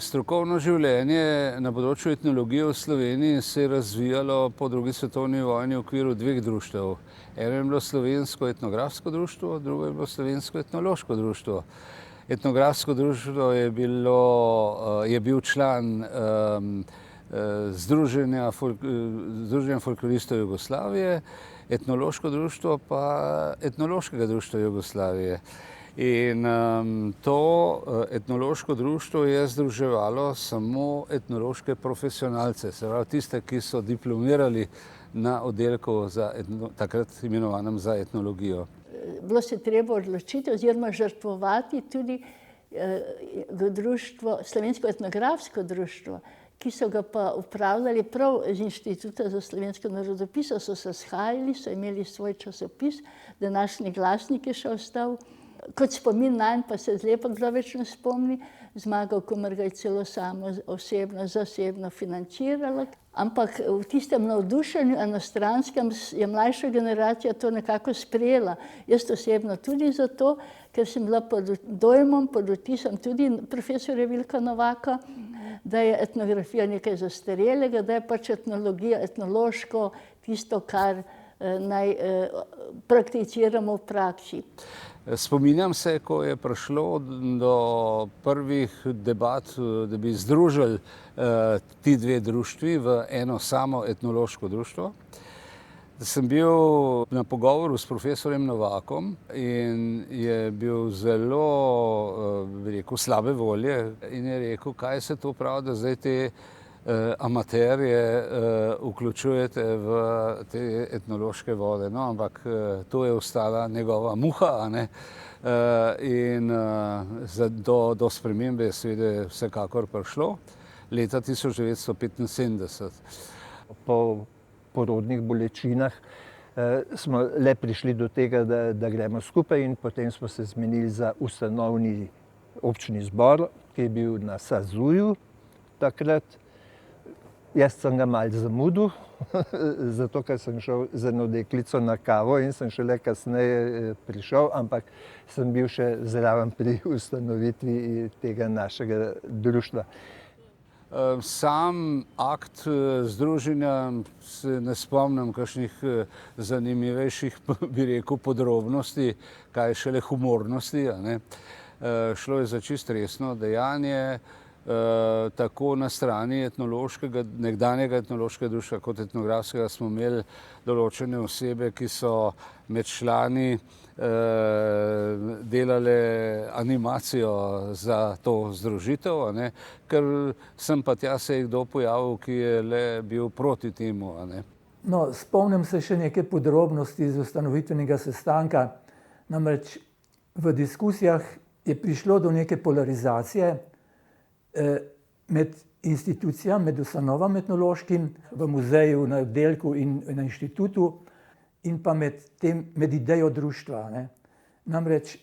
Strokovno življenje na področju etnologije v Sloveniji se je razvijalo po drugi svetovni vojni v okviru dveh društev. Eno je bilo Slovensko etnografsko društvo, drugo je bilo Slovensko etnološko društvo. Etnografsko društvo je bil član Združenja folkloristov Jugoslavije, etnološko društvo pa Etnološkega društva Jugoslavije. In to etnološko društvo je združevalo samo etnološke profesionalce, se pravi tiste, ki so diplomirali na oddelku takrat imenovanem za etnologijo. Bilo se treba odločiti oziroma žrtvovati tudi Slovensko etnografsko društvo, ki so ga pa upravljali prav z Inštituta za slovensko narodopisje, so se shajali, so imeli svoj časopis, današnji Glasnik je še ostal. Kot spomin nanj pa se zdaj pa kdo več ne spomni, Zmago Kumar ga je celo samo osebno, zasebno financirala. Ampak v tistem navdušenju enostranskem je mlajša generacija to nekako sprejela. Jaz osebno tudi zato, ker sem bila pod dojmom, pod vtisom tudi profesorja Vilka Novaka, da je etnografija nekaj zastarelega, da je pač etnologija, etnološko tisto, kar naj prakticiramo v praksi. Spominjam se, ko je prišlo do prvih debat, da bi združili ti dve društvi v eno samo etnološko društvo. Sem bil na pogovoru s profesorjem Novakom in je bil zelo, bi rekel, slabe volje in je rekel, kaj se to pravi, da zdaj te amaterje vključujete v te etnološke vode. No, ampak to je ostala njegova muha, a ne? In do spremembe je seveda vsekakor prišlo leta 1975. Po porodnih bolečinah smo le prišli do tega, da gremo skupaj in potem smo se zmenili za ustanovni občni zbor, ki je bil na Sazuju takrat. Jaz sem ga malo zamudil, zato ker sem šel z eno deklico na kavo in sem šele kasneje prišel, ampak sem bil še zraven pri ustanovitvi tega našega društva. Sam akt združenja se ne spomnim kakšnih zanimivejših, bi rekel, podrobnosti, kaj šele humornosti, a ne. Šlo je za čisto resno dejanje, tako na strani nekdanjega etnološkega društva kot etnografskega smo imeli določene osebe, ki so med člani delale animacijo za to združitev, a ne, ker sem pa tja se je kdo pojavil, ki je le bil proti temu, a ne. No, spomnim se še neke podrobnosti iz ustanovitvenega sestanka. Namreč v diskusijah je prišlo do neke polarizacije med institucijami, med ustanovam etnološkim, v muzeju, na oddelku in na inštitutu, in pa med idejo društva, ne. Namreč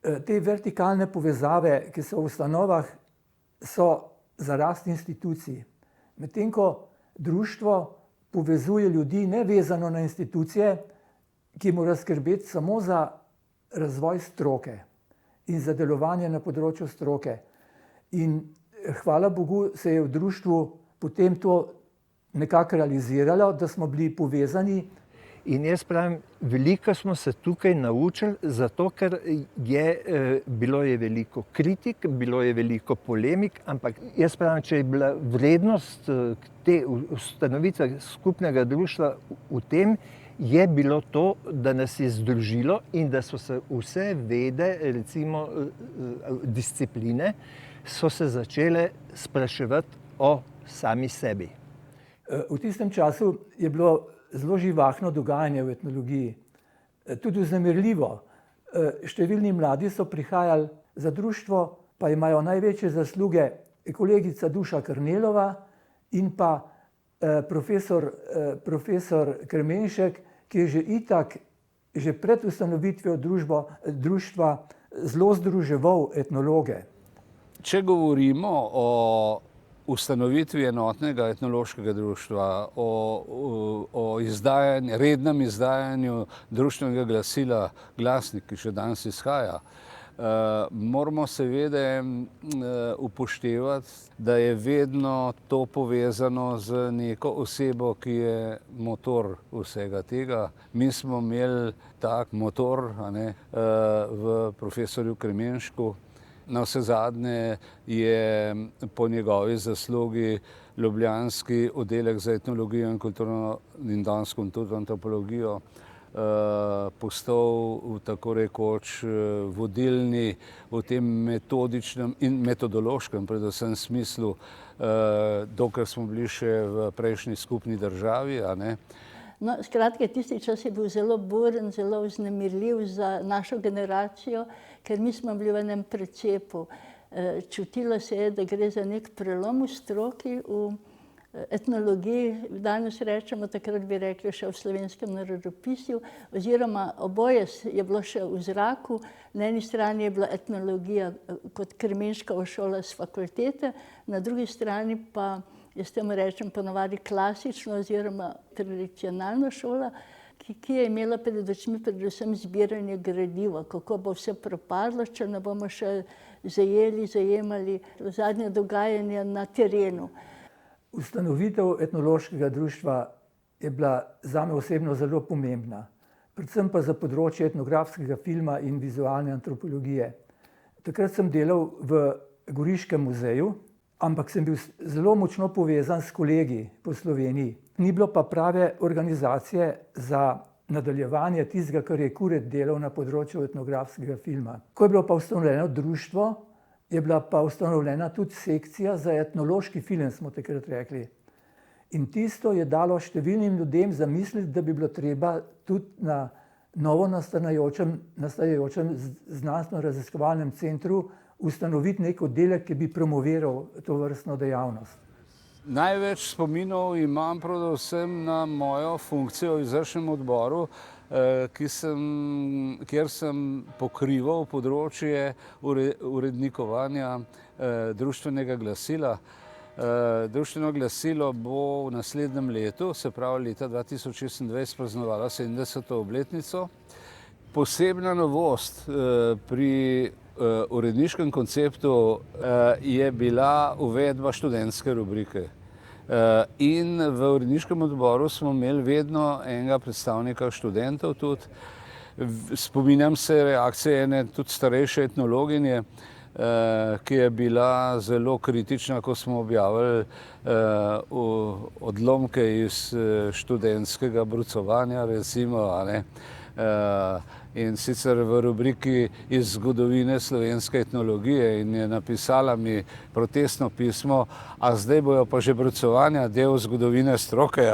te vertikalne povezave, ki so v ustanovah, so za rast institucij. Medtem ko društvo povezuje ljudi nevezano na institucije, ki mora skrbeti samo za razvoj stroke in za delovanje na področju stroke. In hvala Bogu se je v društvu potem to nekako realiziralo, da smo bili povezani. In jaz pravim, veliko smo se tukaj naučili, zato ker bilo je veliko kritik, bilo je veliko polemik, ampak jaz pravim, če je bila vrednost te ustanovitve skupnega društva v tem, je bilo to, da nas je združilo in da so se vse vede, recimo discipline, so se začele spraševati o sami sebi. V tistem času je bilo zelo živahno dogajanje v etnologiji, tudi vznemirljivo. Številni mladi so prihajali za društvo, pa imajo največje zasluge kolegica Duša Krnelova in pa profesor Kremenšek, ki je že itak, že pred ustanovitvijo društva zelo združeval etnologe. Če govorimo o ustanovitvi enotnega etnološkega društva, o rednem izdajanju društvenega glasila Glasnik, ki še danes izhaja, Moramo seveda upoštevati, da je vedno to povezano z neko osebo, ki je motor vsega tega. Mi smo imeli tak motor, v profesorju Kremenšku. Navsezadnje je po njegovi zaslugi ljubljanski oddelek za etnologijo in kulturno in danes kulturno antropologijo postal tako rekoč vodilni v tem metodičnem in metodološkem predvsem smislu, dokler smo bili še v prejšnji skupni državi, No, skratka, tisti čas je bil zelo buren, zelo vznemirljiv za našo generacijo, ker mi smo bili v enem precepu. Čutilo se je, da gre za nek prelom v stroki, v etnologiji, danes rečemo, takrat bi rekli še v slovenskem narodopisju, oziroma oboje je bilo še v zraku. Na eni strani je bila etnologija kot Kremenškova šola s fakultete, na drugi strani pa, jaz temu rečem ponovadi klasično oziroma tradicionalna šola, ki je imela pred očmi predvsem zbiranje gradiva, kako bo vse propadlo, če ne bomo še zajemali zadnje dogajanje na terenu. Ustanovitev etnološkega društva je bila zame osebno zelo pomembna, predvsem pa za področje etnografskega filma in vizualne antropologije. Takrat sem delal v Goriškem muzeju, ampak sem bil zelo močno povezan s kolegi po Sloveniji. Ni bilo pa prave organizacije za nadaljevanje tistega, kar je Kuret delal na področju etnografskega filma. Ko je bilo pa ustanovljeno društvo, je bila pa ustanovljena tudi sekcija za etnološki film, smo takrat rekli. In tisto je dalo številnim ljudem zamisliti, da bi bilo treba tudi na novo nastajajočem znanstveno-raziskovalnem centru ustanoviti nek oddelek, ki bi promoviral tovrstno dejavnost. Največ spominov imam predvsem na mojo funkcijo v izvršnem odboru, kjer sem pokrival področje urednikovanja društvenega glasila. Društveno glasilo bo v naslednjem letu, se pravi leta 2026, praznovalo 70. obletnico. Posebna novost pri uredniškem konceptu je bila uvedba študentske rubrike. In v uredniškem odboru smo imeli vedno enega predstavnika študentov tudi. Spominjam se reakcije ene tudi starejše etnologinje, ki je bila zelo kritična, ko smo objavili odlomke iz študentskega brucovanja, recimo, in sicer v rubriki iz zgodovine slovenske etnologije, in je napisala mi protestno pismo, a zdaj bojo pa že brucovanja del zgodovine stroke,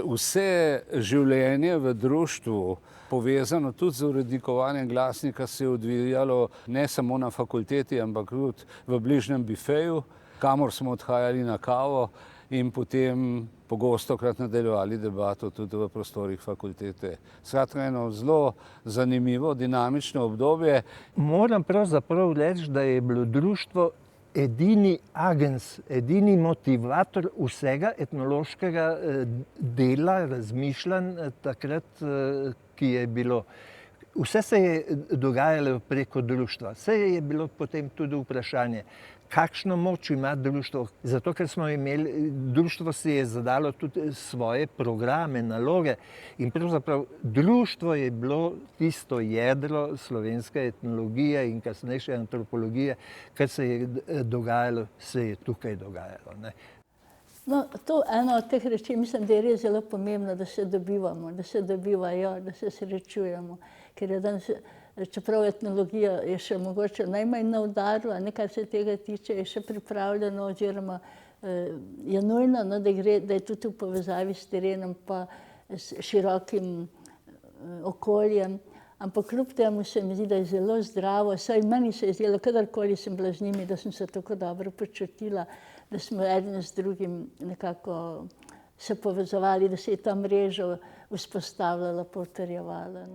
Vse življenje v društvu, povezano tudi z urednikovanjem glasnika, se je odvijalo ne samo na fakulteti, ampak tudi v bližnjem bifeju, kamor smo odhajali na kavo in potem pogostokrat nadaljevali debato tudi v prostorih fakultete. Skratka, eno zelo zanimivo, dinamično obdobje. Moram pravzaprav reči, da je bilo društvo edini agens, edini motivator vsega etnološkega dela, razmišljanj takrat, ki je bilo. Vse se je dogajalo preko društva. Vse je bilo potem tudi vprašanje, kakšno moč ima društvo. Zato, ker smo imeli, društvo si je zadalo tudi svoje programe, naloge in pravzaprav društvo je bilo tisto jedro slovenske etnologije in kasnejše antropologije, kar se je dogajalo, se je tukaj dogajalo. No, to eno od teh reči, mislim, da je res zelo pomembno, da se dobivamo, da se dobivajo, da se srečujemo. Ker je danes, čeprav etnologija je še mogoče najmanj na udaru, kar se tega tiče, je še pripravljeno oziroma je nujno, da je tudi v povezavi s terenom pa s širokim okoljem. Ampak kljub temu se mi zdi, da je zelo zdravo, saj meni se je zdelo, kadarkoli sem bila z njimi, da sem se tako dobro počutila, da smo eden z drugim nekako se povezovali, da se je ta mreža vzpostavljala, potrjevala.